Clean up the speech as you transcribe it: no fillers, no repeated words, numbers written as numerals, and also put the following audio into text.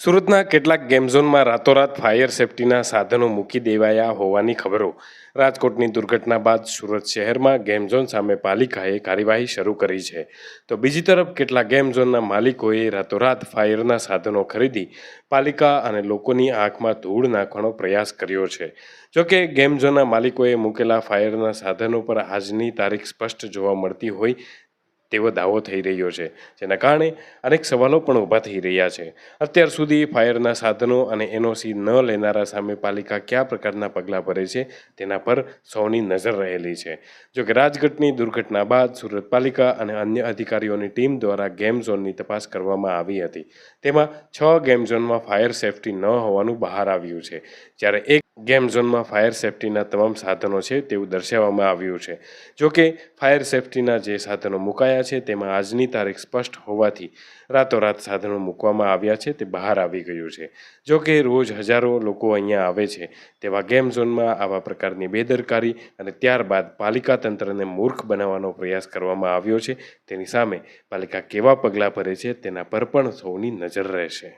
સુરતના કેટલાક ગેમ ઝોનમાં રાતોરાત ફાયર સેફટીના સાધનો મૂકી દેવાયા હોવાની ખબરો. રાજકોટની દુર્ઘટના બાદ સુરત શહેરમાં ગેમ ઝોન સામે પાલિકાએ કાર્યવાહી શરૂ કરી છે. તો બીજી તરફ કેટલાક ગેમ ઝોનના માલિકોએ રાતોરાત ફાયરના સાધનો ખરીદી પાલિકા અને લોકોની આંખમાં ધૂળ નાખવાનો પ્રયાસ કર્યો છે. જોકે ગેમ ઝોનના માલિકોએ મૂકેલા ફાયરના સાધનો પર આજની તારીખ સ્પષ્ટ જોવા મળતી હોય તેવો દાવો થઈ રહ્યો છે, જેના કારણે અનેક સવાલો પણ ઊભા થઈ રહ્યા છે. અત્યાર સુધી ફાયરના સાધનો અને એનઓસી ન લેનારા સામે પાલિકા કયા પ્રકારના પગલાં ભરે છે તેના પર સૌની નજર રહેલી છે. જોકે રાજગઢની દુર્ઘટના બાદ સુરત પાલિકા અને અન્ય અધિકારીઓની ટીમ દ્વારા ગેમ ઝોનની તપાસ કરવામાં આવી હતી. તેમાં 6 ગેમ ઝોનમાં ફાયર સેફટી ન હોવાનું બહાર આવ્યું છે, જ્યારે એક ગેમ ઝોનમાં ફાયર સેફટીના તમામ સાધનો છે તેવું દર્શાવવામાં આવ્યું છે. જોકે ફાયર સેફટીના જે સાધનો મુકાયા છે તેમાં આજની તારીખ સ્પષ્ટ હોવાથી રાતોરાત સાધનો મૂકવામાં આવ્યા છે તે બહાર આવી ગયું છે. જોકે રોજ હજારો લોકો અહીંયા આવે છે, તેવા ગેમ ઝોનમાં આવા પ્રકારની બેદરકારી અને ત્યારબાદ પાલિકા તંત્રને મૂર્ખ બનાવવાનો પ્રયાસ કરવામાં આવ્યો છે. તેની સામે પાલિકા કેવા પગલાં ભરે છે તેના પર પણ સૌની નજર રહેશે.